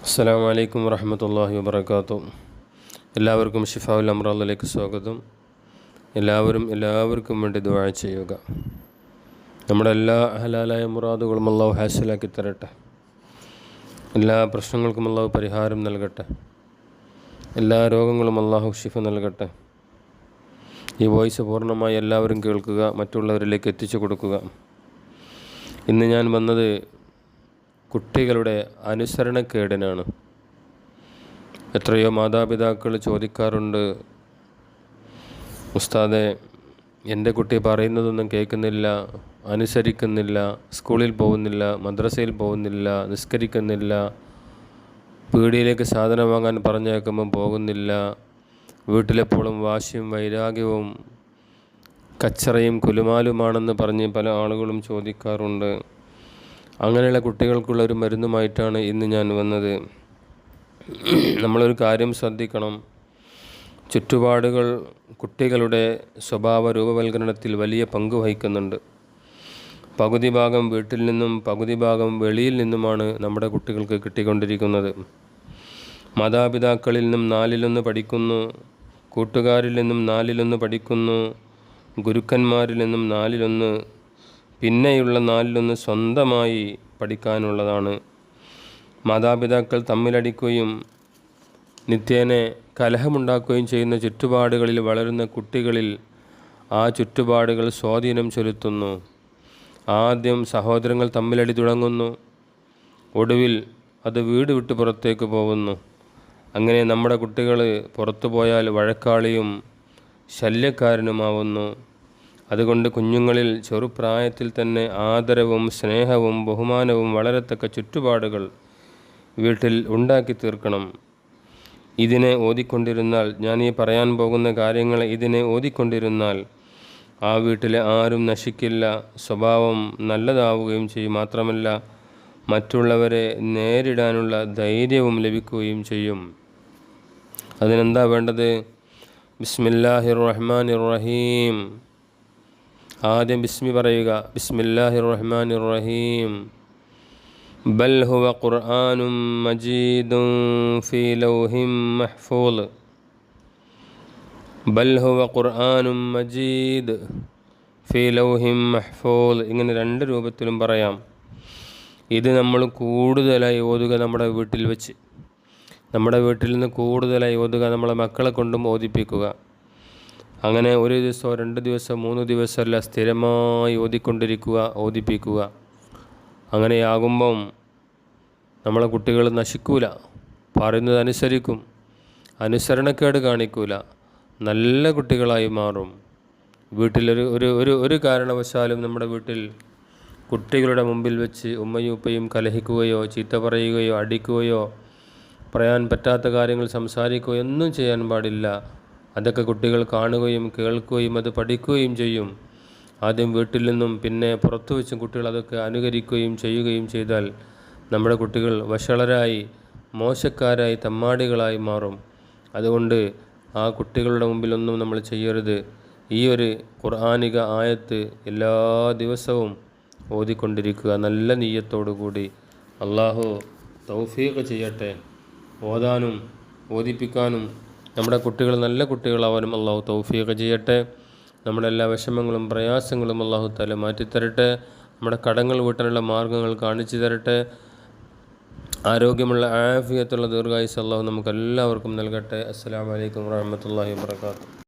അസ്സലാമു അലൈക്കും വറഹ്മത്തുള്ളാഹി വബറകാതുഹു. എല്ലാവർക്കും ഷിഫാഉൽ അംറാദിലേക്ക് സ്വാഗതം. എല്ലാവർക്കും വേണ്ടി ദുആ ചെയ്യുക. നമ്മുടെ എല്ലാ ഹലാലായ മുറാദുകളും അല്ലാഹു ഹാസിലാക്കി തരട്ടെ. എല്ലാ പ്രശ്നങ്ങൾക്കും അല്ലാഹു പരിഹാരം നൽകട്ടെ. എല്ലാ രോഗങ്ങളും അല്ലാഹു ശിഫ നൽകട്ടെ. ഈ വോയിസ് പൂർണ്ണമായി എല്ലാവരും കേൾക്കുക, മറ്റുള്ളവരിലേക്ക് എത്തിച്ചു കൊടുക്കുക. ഇന്ന് ഞാൻ വന്നത് കുട്ടികളുടെ അനുസരണക്കേടിനാണ്. എത്രയോ മാതാപിതാക്കൾ ചോദിക്കാറുണ്ട്, ഉസ്താദേ, എൻ്റെ കുട്ടി പറയുന്നതൊന്നും കേൾക്കുന്നില്ല, അനുസരിക്കുന്നില്ല, സ്കൂളിൽ പോകുന്നില്ല, മദ്രസയിൽ പോകുന്നില്ല, നിസ്കരിക്കുന്നില്ല, പീടികയിലേക്ക് സാധനം വാങ്ങാൻ പറഞ്ഞേക്കുമ്പം പോകുന്നില്ല, വീട്ടിലെപ്പോഴും വാശിയും വൈരാഗ്യവും കച്ചറയും കുലുമാലുമാണെന്ന് പറഞ്ഞ് പല ആളുകളും ചോദിക്കാറുണ്ട്. അങ്ങനെയുള്ള കുട്ടികൾക്കുള്ള ഒരു മരുന്നുമായിട്ടാണ് ഇന്ന് ഞാൻ വന്നത്. നമ്മളൊരു കാര്യം ശ്രദ്ധിക്കണം. ചുറ്റുപാടുകൾ കുട്ടികളുടെ സ്വഭാവ രൂപവൽക്കരണത്തിൽ വലിയ പങ്ക് വഹിക്കുന്നുണ്ട്. പകുതി ഭാഗം വീട്ടിൽ നിന്നും പകുതി ഭാഗം വെളിയിൽ നിന്നുമാണ് നമ്മുടെ കുട്ടികൾക്ക് കിട്ടിക്കൊണ്ടിരിക്കുന്നത്. മാതാപിതാക്കളിൽ നിന്നും 4/1 പഠിക്കുന്നു, കൂട്ടുകാരിൽ നിന്നും 4/1 പഠിക്കുന്നു, ഗുരുക്കന്മാരിൽ നിന്നും 4/1, പിന്നെയുള്ള 4/1 സ്വന്തമായി പഠിക്കാനുള്ളതാണ്. മാതാപിതാക്കൾ തമ്മിലടിക്കുകയും നിത്യേന കലഹമുണ്ടാക്കുകയും ചെയ്യുന്ന ചുറ്റുപാടുകളിൽ വളരുന്ന കുട്ടികളിൽ ആ ചുറ്റുപാടുകൾ സ്വാധീനം ചെലുത്തുന്നു. ആദ്യം സഹോദരങ്ങൾ തമ്മിലടി തുടങ്ങുന്നു, ഒടുവിൽ അത് വീട് വിട്ട് പുറത്തേക്ക് പോകുന്നു. അങ്ങനെ നമ്മുടെ കുട്ടികൾ പുറത്തു പോയാൽ വഴക്കാളിയും ശല്യക്കാരനുമാവുന്നു. അതുകൊണ്ട് കുഞ്ഞുങ്ങളിൽ ചെറുപ്രായത്തിൽ തന്നെ ആദരവും സ്നേഹവും ബഹുമാനവും വളരത്തക്ക ചുറ്റുപാടുകൾ വീട്ടിൽ ഉണ്ടാക്കി തീർക്കണം. ഇതിനെ ഓതിക്കൊണ്ടിരുന്നാൽ, ഞാൻ ഈ പറയാൻ പോകുന്ന കാര്യങ്ങൾ ഇതിനെ ഓതിക്കൊണ്ടിരുന്നാൽ ആ വീട്ടിലെ ആരും നശിക്കില്ല, സ്വഭാവം നല്ലതാവുകയും ചെയ്യും. മാത്രമല്ല മറ്റുള്ളവരെ നേരിടാനുള്ള ധൈര്യവും ലഭിക്കുകയും ചെയ്യും. അതിനെന്താ വേണ്ടത്? ബിസ്മില്ലാഹിർ റഹ്മാനിർ റഹീം. ആദ്യം ബിസ്മി പറയുക. ബിസ്മില്ലാഹിർ റഹ്മാനിർ റഹീം. ബൽ ഹുവ ഖുർആനും മജീദുൻ ഫീ ലൗഹിൻ മഹ്ഫൂദ്. ബൽ ഹുവ ഖുർആനും മജീദ് ഫീ ലൗഹിൻ മഹ്ഫൂദ്. ഇങ്ങനെ 2 രൂപത്തിലും പറയാം. ഇത് നമ്മൾ കൂടുതലായി ഓതുക നമ്മുടെ വീട്ടിൽ വെച്ച്. നമ്മുടെ വീട്ടിൽ നിന്ന് കൂടുതലായി ഓതുക, നമ്മളെ മക്കളെ കൊണ്ടും ഓതിപ്പിക്കുക. അങ്ങനെ 1 ദിവസമോ 2 ദിവസം 3 ദിവസമല്ല, സ്ഥിരമായി ഓതിപ്പിക്കുക. അങ്ങനെയാകുമ്പം നമ്മളെ കുട്ടികൾ നശിക്കൂല, പറയുന്നത് അനുസരിക്കും, അനുസരണക്കേട് കാണിക്കൂല, നല്ല കുട്ടികളായി മാറും. വീട്ടിലൊരു ഒരു ഒരു കാരണവശാലും നമ്മുടെ വീട്ടിൽ കുട്ടികളുടെ മുമ്പിൽ വെച്ച് ഉമ്മയും ഉപ്പയും കലഹിക്കുകയോ ചീത്ത പറയുകയോ അടിക്കുകയോ പറയാൻ പറ്റാത്ത കാര്യങ്ങൾ സംസാരിക്കുകയോ ഒന്നും ചെയ്യാൻ പാടില്ല. അതൊക്കെ കുട്ടികൾ കാണുകയും കേൾക്കുകയും അത് പഠിക്കുകയും ചെയ്യും. ആദ്യം വീട്ടിൽ നിന്നും പിന്നെ പുറത്തു വെച്ചും കുട്ടികൾ അതൊക്കെ അനുകരിക്കുകയും ചെയ്യുകയും ചെയ്താൽ നമ്മുടെ കുട്ടികൾ വഷളരായി, മോശക്കാരായി, തമ്മാടികളായി മാറും. അതുകൊണ്ട് ആ കുട്ടികളുടെ മുമ്പിലൊന്നും നമ്മൾ ചെയ്യരുത്. ഈ ഒരു ഖുർആനിക ആയത്ത് എല്ലാ ദിവസവും ഓതിക്കൊണ്ടിരിക്കുക, നല്ല നിയ്യത്തോടു കൂടി. അള്ളാഹു തൗഫീഖ് ചെയ്യട്ടെ. ഓതാനും ഓതിപ്പിക്കാനും നമ്മുടെ കുട്ടികൾ നല്ല കുട്ടികളാവാനും അള്ളാഹു തൗഫീഖ് ചെയ്യട്ടെ. നമ്മുടെ എല്ലാ വിഷമങ്ങളും പ്രയാസങ്ങളും അള്ളാഹു തആല മാറ്റിത്തരട്ടെ. നമ്മുടെ കടങ്ങൾ വീട്ടാനുള്ള മാർഗ്ഗങ്ങൾ കാണിച്ചു തരട്ടെ. ആരോഗ്യമുള്ള ആഫിയത്തുള്ള ദീർഘായുസ്സ് അള്ളാഹു നമുക്കെല്ലാവർക്കും നൽകട്ടെ. അസ്സലാമു അലൈക്കും വറഹ്മത്തുള്ളാഹി വബറകാതുഹു.